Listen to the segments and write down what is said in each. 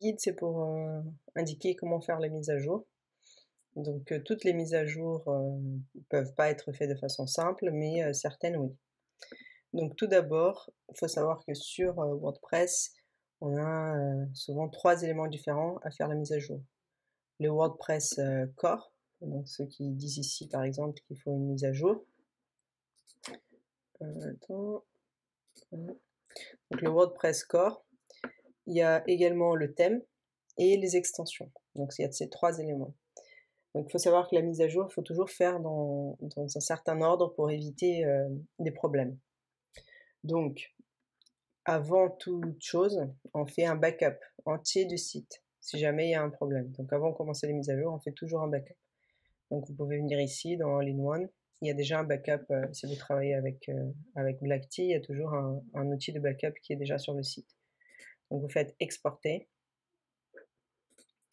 Guide, c'est pour, indiquer comment faire les mises à jour. Donc, toutes les mises à jour, peuvent pas être faites de façon simple, mais, certaines oui. Donc tout d'abord, il faut savoir que sur, WordPress, on a, souvent 3 éléments différents à faire la mise à jour. Le WordPress, core, donc ceux qui disent ici par exemple qu'il faut une mise à jour. Attends, donc le WordPress core, il y a également le thème et les extensions. Donc il y a ces 3 éléments. Donc il faut savoir que la mise à jour, il faut toujours faire dans un certain ordre pour éviter, des problèmes. Donc, avant toute chose, on fait un backup entier du site, si jamais il y a un problème. Donc avant de commencer les mises à jour, on fait toujours un backup. Donc vous pouvez venir ici dans All-in-One, il y a déjà un backup, si vous travaillez avec Black-T, il y a toujours un outil de backup qui est déjà sur le site. Donc vous faites exporter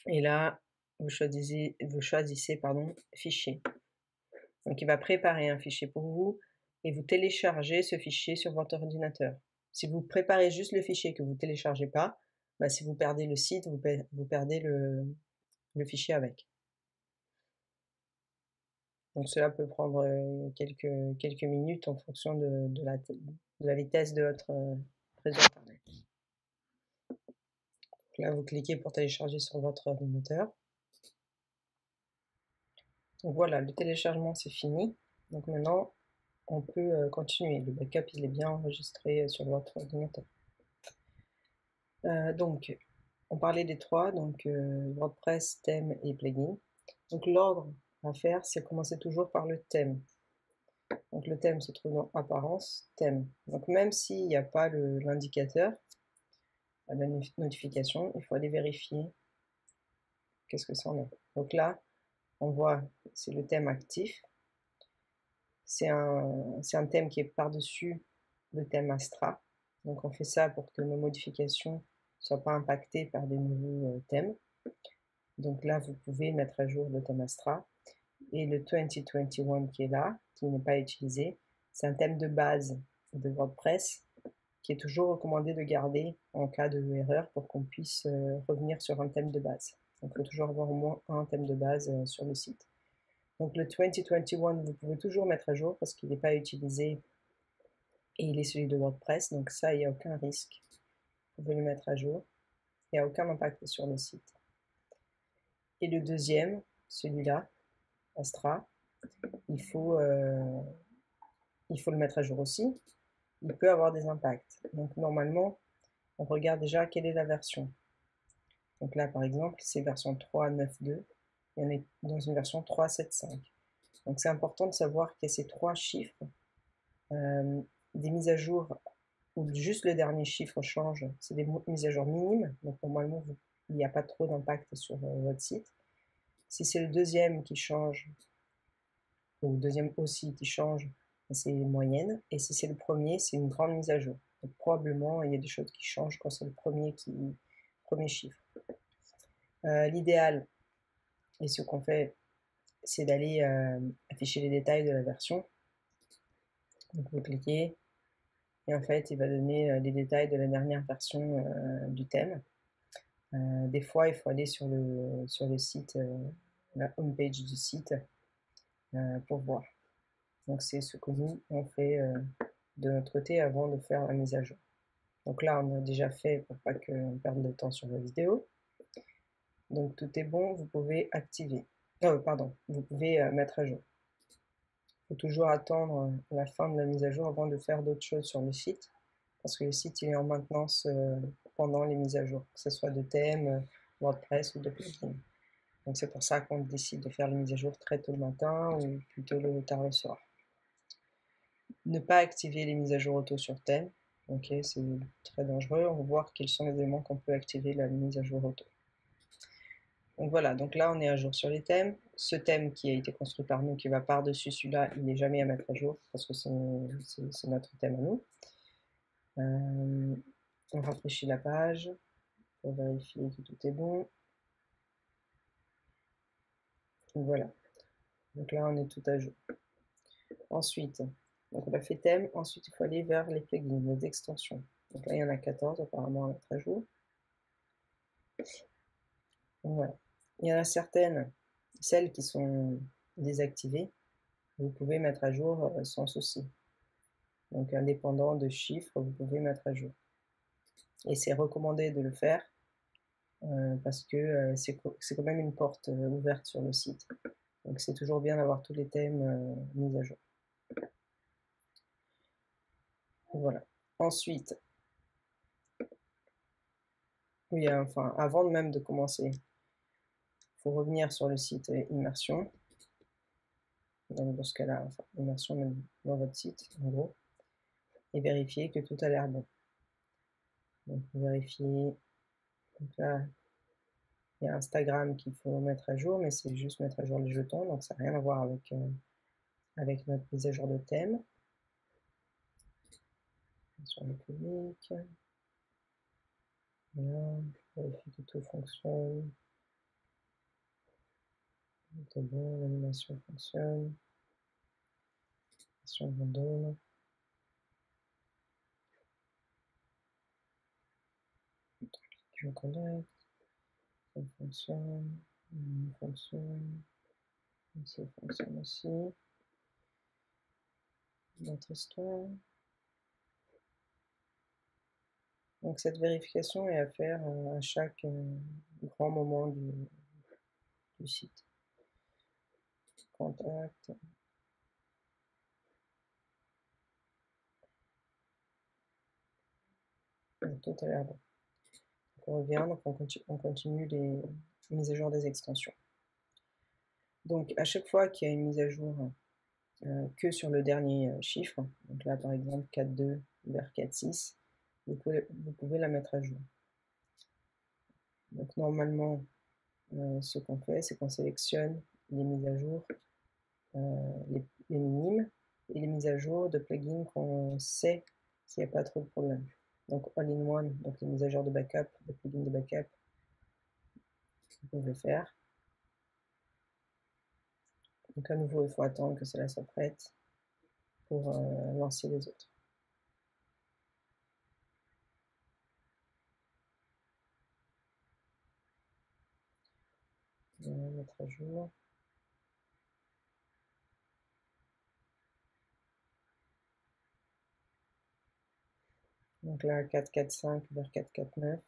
et là, vous choisissez pardon, fichier. Donc il va préparer un fichier pour vous et vous téléchargez ce fichier sur votre ordinateur. Si vous préparez juste le fichier et que vous ne téléchargez pas, bah, si vous perdez le site, vous perdez le fichier avec. Donc cela peut prendre quelques minutes en fonction de la vitesse de votre réseau internet. Donc là, vous cliquez pour télécharger sur votre ordinateur. Donc voilà, le téléchargement c'est fini. Donc maintenant, on peut continuer. Le backup il est bien enregistré sur votre ordinateur. Donc, on parlait des 3, donc WordPress, thème et plugin. Donc l'ordre à faire, c'est commencer toujours par le thème. Donc le thème se trouve dans Apparence, thème. Donc même s'il n'y a pas l'indicateur, la notification, il faut aller vérifier qu'est-ce que ça en est. Donc là, on voit, c'est le thème actif. C'est un thème qui est par-dessus le thème Astra. Donc on fait ça pour que nos modifications ne soient pas impactées par des nouveaux thèmes. Donc là, vous pouvez mettre à jour le thème Astra. Et le 2021 qui est là, qui n'est pas utilisé, c'est un thème de base de WordPress qui est toujours recommandé de garder en cas de erreur pour qu'on puisse revenir sur un thème de base. Donc il faut toujours avoir au moins un thème de base sur le site. Donc le 2021, vous pouvez toujours mettre à jour parce qu'il n'est pas utilisé et il est celui de WordPress. Donc ça, il n'y a aucun risque. Vous pouvez le mettre à jour. Il n'y a aucun impact sur le site. Et le deuxième, celui-là, Astra, il faut le mettre à jour aussi. Il peut avoir des impacts. Donc normalement, on regarde déjà quelle est la version. Donc là, par exemple, c'est version 3.9.2 et on est dans une version 3.7.5. Donc c'est important de savoir qu'il y a ces 3 chiffres, des mises à jour où juste le dernier chiffre change, c'est des mises à jour minimes, donc normalement il n'y a pas trop d'impact sur votre site. Si c'est le deuxième qui change, ou le deuxième aussi qui change, c'est moyenne, et si c'est le premier, c'est une grande mise à jour. Donc probablement il y a des choses qui changent quand c'est le premier chiffre. L'idéal, et ce qu'on fait, c'est d'aller afficher les détails de la version. Donc vous cliquez, et en fait il va donner les détails de la dernière version du thème. Des fois il faut aller sur le site, la home page du site pour voir. Donc c'est ce que nous on fait de notre côté avant de faire la mise à jour. Donc là on a déjà fait pour pas qu'on perde de temps sur la vidéo. Donc tout est bon, vous pouvez activer. Pardon, vous pouvez mettre à jour. Il faut toujours attendre la fin de la mise à jour avant de faire d'autres choses sur le site, parce que le site il est en maintenance pendant les mises à jour, que ce soit de thème, WordPress ou de plugin. Donc c'est pour ça qu'on décide de faire les mises à jour très tôt le matin ou plutôt tard le soir. Ne pas activer les mises à jour auto sur thème, ok, c'est très dangereux. On va voir quels sont les éléments qu'on peut activer la mise à jour auto. Donc voilà, donc là on est à jour sur les thèmes. Ce thème qui a été construit par nous, qui va par-dessus celui-là, il n'est jamais à mettre à jour parce que c'est notre thème à nous. On rafraîchit la page pour vérifier que tout est bon. Donc voilà, donc là on est tout à jour. Ensuite, donc on a fait thème, ensuite il faut aller vers les plugins, les extensions. Donc là il y en a 14 apparemment à mettre à jour. Donc, voilà. Il y en a certaines, celles qui sont désactivées, vous pouvez mettre à jour sans souci. Donc indépendant de chiffres, vous pouvez mettre à jour. Et c'est recommandé de le faire parce que c'est quand même une porte ouverte sur le site. Donc c'est toujours bien d'avoir tous les thèmes mis à jour. Voilà. Ensuite, oui, enfin, avant même de commencer, il faut revenir sur le site Immersion. Donc dans ce cas-là, enfin, Immersion dans votre site, en gros, et vérifier que tout a l'air bon. Donc vérifier. Donc là, il y a Instagram qu'il faut mettre à jour, mais c'est juste mettre à jour les jetons, donc ça n'a rien à voir avec notre mise à jour de thème. Sur le public. Voilà, vérifier que tout fonctionne. C'est bon, l'animation fonctionne. Animation random. Je me connecte. Ça fonctionne. Ça fonctionne. Ça fonctionne aussi. Notre histoire. Donc cette vérification est à faire à chaque grand moment du site. Contact. Tout à l'heure bon. On revient, donc on continue les mises à jour des extensions. Donc à chaque fois qu'il y a une mise à jour que sur le dernier chiffre, donc là par exemple 4.2 vers 4.6, vous pouvez la mettre à jour. Donc normalement, ce qu'on fait, c'est qu'on sélectionne les mises à jour, les minimes, et les mises à jour de plugins qu'on sait qu'il n'y a pas trop de problèmes. Donc all-in-one, donc les mises à jour de backup, de plugins de backup, vous pouvez faire. Donc à nouveau, il faut attendre que cela soit prête pour lancer les autres. Mettre à jour. Donc là, 4.4.5 vers 4.4.9.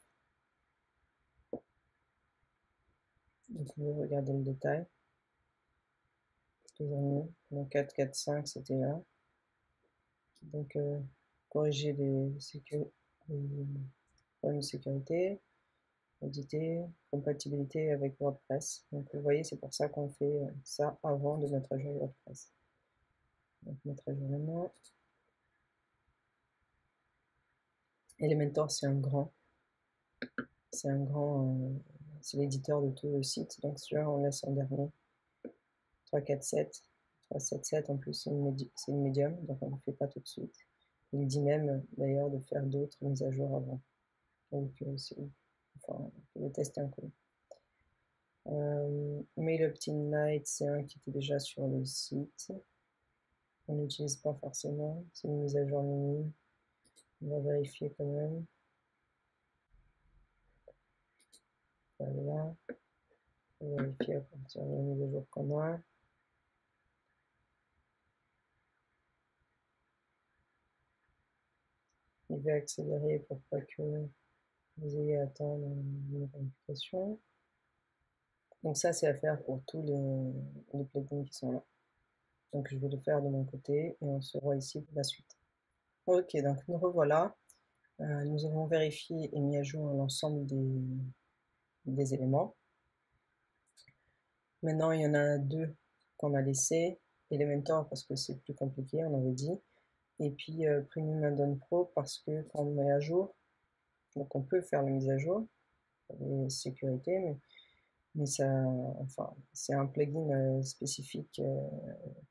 Vous pouvez regarder le détail. C'est toujours mieux. Donc 4.4.5, c'était là. Donc corriger les problèmes de sécurité, éditer, compatibilité avec WordPress. Donc vous voyez, c'est pour ça qu'on fait ça avant de mettre à jour WordPress. Donc mettre à jour maintenant. Elementor, c'est un grand. C'est c'est l'éditeur de tout le site. Donc celui-là, on laisse en dernier. 3.4.7. 3.7.7 en plus, c'est une médium, donc on ne le fait pas tout de suite. Il dit même d'ailleurs de faire d'autres mises à jour avant. Donc le test est inconnu. Mail Opt-in Lite, c'est un qui était déjà sur le site. On n'utilise pas forcément, c'est une mise à jour minime. On va vérifier quand même. Voilà. On va vérifier à partir de la mise à jour qu'on a. Il va accélérer pour pas que vous ayez à attendre une vérification. Donc ça, c'est à faire pour tous les plugins qui sont là. Donc je vais le faire de mon côté et on se voit ici pour la suite. Ok, donc nous revoilà. Nous avons vérifié et mis à jour l'ensemble des éléments. Maintenant, il y en a deux qu'on a laissés. Elementor parce que c'est plus compliqué, on avait dit. Et puis Premium Add-on Pro parce que quand on met à jour, donc on peut faire la mise à jour, les sécurités, mais ça, enfin, c'est un plugin spécifique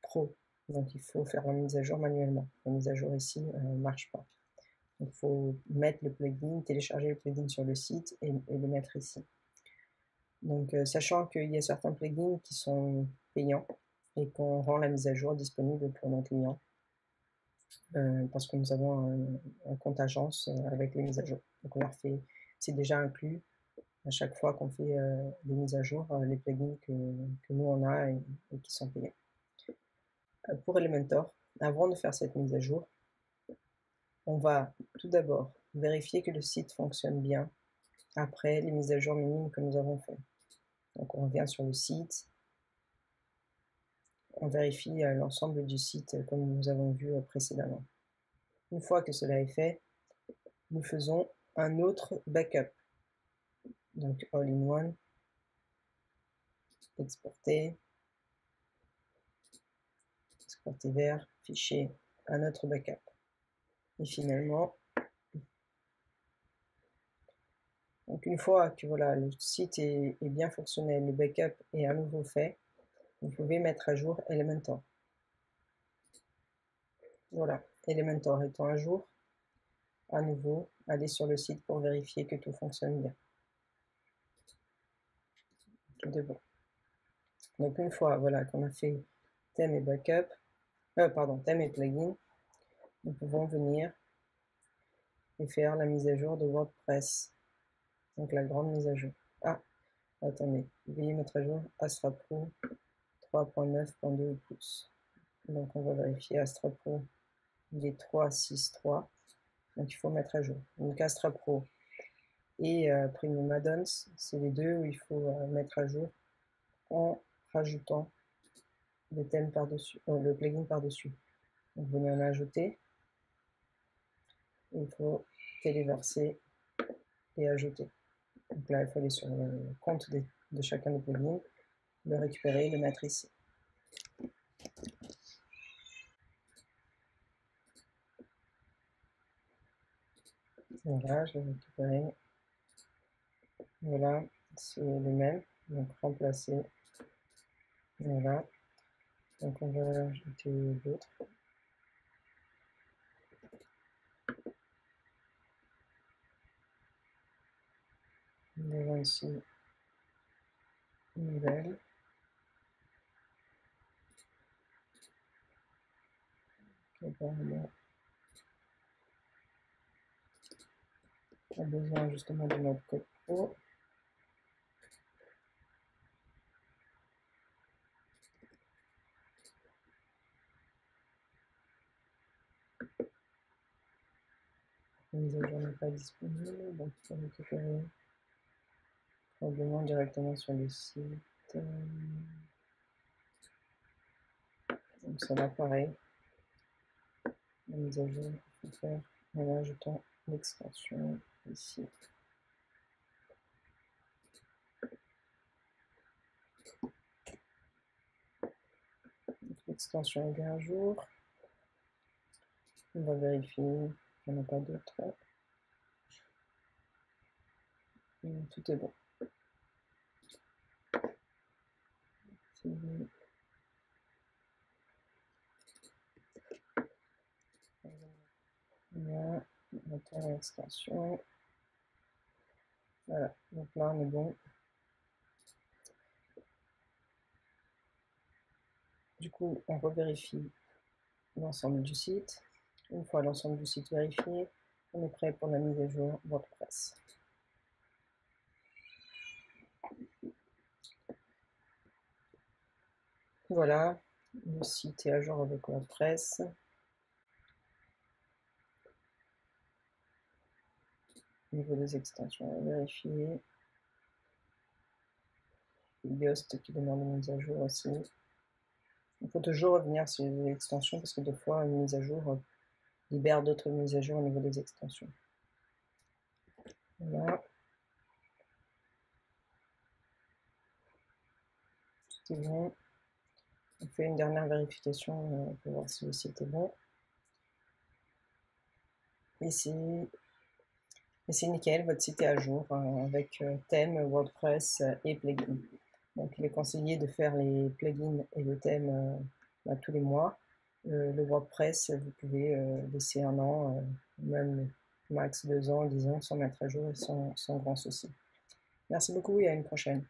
pro. Donc il faut faire la mise à jour manuellement. La mise à jour ici ne marche pas. Donc il faut mettre le plugin, télécharger le plugin sur le site et le mettre ici. Donc sachant qu'il y a certains plugins qui sont payants et qu'on rend la mise à jour disponible pour nos clients parce que nous avons un compte agence avec les mises à jour. Donc on leur fait, c'est déjà inclus à chaque fois qu'on fait des mises à jour, les plugins que nous on a et qui sont payants. Pour Elementor, avant de faire cette mise à jour, on va tout d'abord vérifier que le site fonctionne bien après les mises à jour minimes que nous avons faites. Donc on vient sur le site, on vérifie l'ensemble du site comme nous avons vu précédemment. Une fois que cela est fait, nous faisons un autre backup. Donc all-in-one, exporter vers, fichier, un autre backup. Et finalement, donc une fois que voilà, le site est bien fonctionnel, le backup est à nouveau fait, vous pouvez mettre à jour Elementor. Voilà, Elementor étant à jour, à nouveau, allez sur le site pour vérifier que tout fonctionne bien. Tout de bon. Donc une fois voilà, qu'on a fait thème et backup, thème et plugin, nous pouvons venir et faire la mise à jour de WordPress. Donc la grande mise à jour. Ah, attendez, veuillez mettre à jour Astra Pro 3.9.2 et plus. Donc on va vérifier Astra Pro, il est 3.6.3. Donc il faut mettre à jour. Donc Astra Pro et Premium Add-ons, c'est les deux où il faut mettre à jour en rajoutant le thème par-dessus, le plugin par-dessus. Donc vous venez en ajouter. Il faut téléverser et ajouter. Donc là, il faut aller sur le compte de chacun des plugins, le récupérer et le mettre ici. Voilà, je vais récupérer. Voilà, c'est le même. Donc remplacer. Voilà. Donc on va ajouter d'autres. Nous avons ici une nouvelle. Apparemment, on a besoin justement de notre code pro. La mise à jour n'est pas disponible, donc il faut récupérer probablement directement sur le site. Donc ça va pareil. La mise à jour, il faut faire en ajoutant l'extension ici. L'extension est bien à jour. On va vérifier qu'il n'y en a pas d'autres. Tout est bon. Là, on attend l'extension. Voilà, donc là on est bon. Du coup, on revérifie l'ensemble du site. Une fois l'ensemble du site vérifié, on est prêt pour la mise à jour WordPress. Voilà, le site est à jour avec WordPress. Au niveau des extensions, on va vérifier. Yoast qui demande une mise à jour aussi. Il faut toujours revenir sur les extensions parce que des fois, une mise à jour libère d'autres mises à jour au niveau des extensions. Voilà. Tout est bon. On fait une dernière vérification pour voir si le site est bon. Et c'est nickel, votre site est à jour avec thème, WordPress et plugin. Donc il est conseillé de faire les plugins et le thème tous les mois. Le WordPress, vous pouvez laisser un an, même max 2 ans, 10 ans, sans mettre à jour et sans grand souci. Merci beaucoup et à une prochaine.